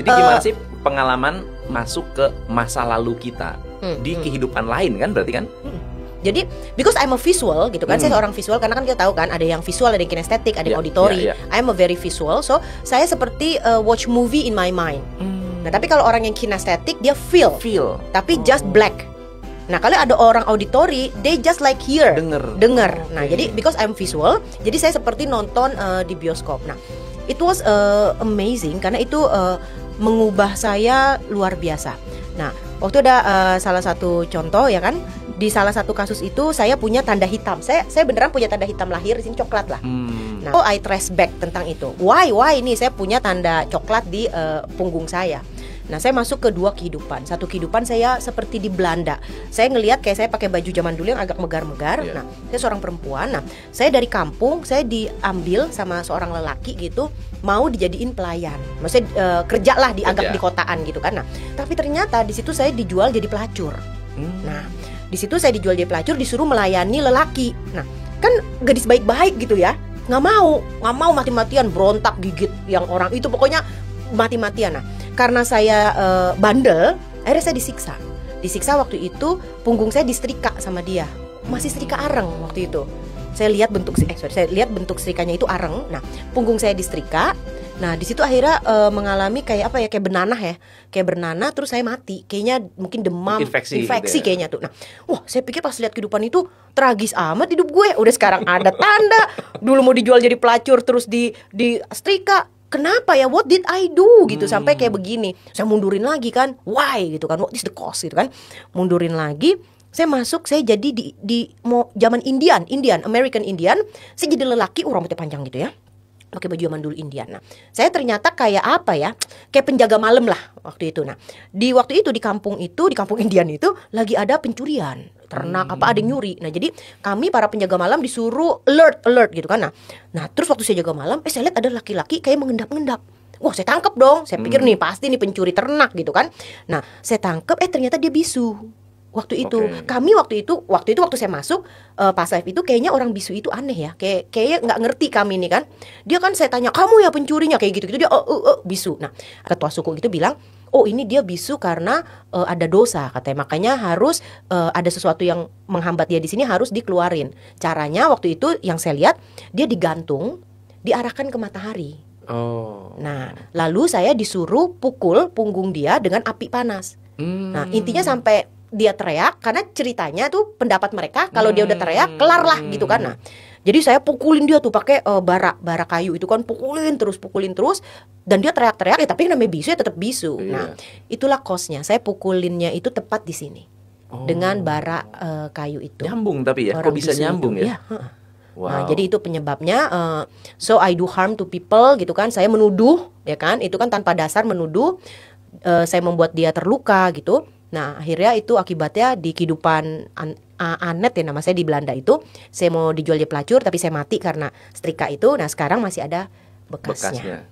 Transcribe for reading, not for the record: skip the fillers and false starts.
Jadi gimana sih pengalaman masuk ke masa lalu kita di kehidupan lain kan berarti kan? Jadi, because I'm a visual gitu kan, saya seorang visual karena kan kita tahu kan ada yang visual, ada yang kinestetik, ada yang auditory. I'm a very visual, so saya seperti watch movie in my mind. Nah, tapi kalau orang yang kinestetik dia feel. Tapi just black. Nah, kalau ada orang auditory, they just like hear, dengar. Nah, jadi because I'm visual, jadi saya seperti nonton di bioskop. Nah, it was amazing karena itu mengubah saya luar biasa. Nah, waktu ada salah satu contoh ya kan. Di salah satu kasus itu saya punya tanda hitam. Saya beneran punya tanda hitam lahir di sini coklat lah. Nah, I trace back tentang itu. Why ini saya punya tanda coklat di punggung saya. Nah, saya masuk ke dua kehidupan. Satu kehidupan saya seperti di Belanda. Saya ngelihat kayak saya pakai baju zaman dulu yang agak megar-megar. Nah, saya seorang perempuan. Nah, saya dari kampung, saya diambil sama seorang lelaki gitu, mau dijadiin pelayan. Maksudnya kerja lah di agak di kotaan gitu kan. Nah, tapi ternyata di situ saya dijual jadi pelacur. Nah, di situ saya dijual jadi pelacur, disuruh melayani lelaki. Nah, kan gadis baik-baik gitu ya, nggak mau mati-matian berontak gigit yang orang itu, pokoknya mati-matian. Nah, karena saya bandel, akhirnya saya disiksa waktu itu. Punggung saya disetrika sama dia, masih setrika areng waktu itu. Saya lihat bentuk setrikanya itu areng. Nah, punggung saya disetrika. Nah, di situ akhirnya mengalami kayak apa ya, kayak bernanah, terus saya mati. Kayaknya mungkin demam, infeksi gitu kayaknya tuh. Nah, wah, saya pikir pas lihat kehidupan itu tragis amat hidup gue. Udah sekarang ada tanda. Dulu mau dijual jadi pelacur, terus di setrika. Kenapa ya? What did I do? Gitu sampai kayak begini. Saya mundurin lagi kan. Why gitu kan? What is the cost gitu kan? Mundurin lagi. Saya masuk, saya jadi di zaman American Indian. Saya jadi lelaki, rambutnya panjang gitu ya, pakai baju zaman dulu Indian. Nah, saya ternyata kayak apa ya? Kayak penjaga malam lah waktu itu. Nah, di waktu itu di kampung Indian itu lagi ada pencurian ternak apa, ada yang nyuri. Nah, jadi kami para penjaga malam disuruh alert gitu kan. Nah, terus waktu saya jaga malam, saya lihat ada laki-laki kayak mengendap-endap. Wah, saya tangkap dong. Saya pikir nih pasti nih pencuri ternak gitu kan. Nah, saya tangkap, ternyata dia bisu. Waktu itu kami waktu itu waktu saya masuk pas live itu kayaknya orang bisu itu aneh ya, kayaknya nggak ngerti kami ini kan. Dia kan, saya tanya, kamu ya pencurinya, kayak gitu dia bisu. Nah, ketua suku itu bilang, oh ini dia bisu karena ada dosa katanya, makanya harus ada sesuatu yang menghambat dia di sini, harus dikeluarin. Caranya waktu itu yang saya lihat, dia digantung, diarahkan ke matahari. Nah, lalu saya disuruh pukul punggung dia dengan api panas. Nah, intinya sampai dia teriak, karena ceritanya tuh pendapat mereka kalau dia udah teriak kelar lah gitu kan. Nah, jadi saya pukulin dia tuh pakai bara kayu itu kan, pukulin terus dan dia teriak-teriak tapi namanya bisu ya tetap bisu. Nah, itulah kosnya. Saya pukulinnya itu tepat di sini dengan bara kayu itu. Nyambung tapi ya, kok bisa nyambung itu, ya? Wow. Nah, jadi itu penyebabnya. So I do harm to people gitu kan. Saya menuduh ya kan, itu kan tanpa dasar menuduh. Saya membuat dia terluka gitu. Nah, akhirnya itu akibatnya di kehidupan Anet ya nama saya di Belanda itu, saya mau dijual jadi pelacur tapi saya mati karena setrika itu. Nah, sekarang masih ada bekasnya.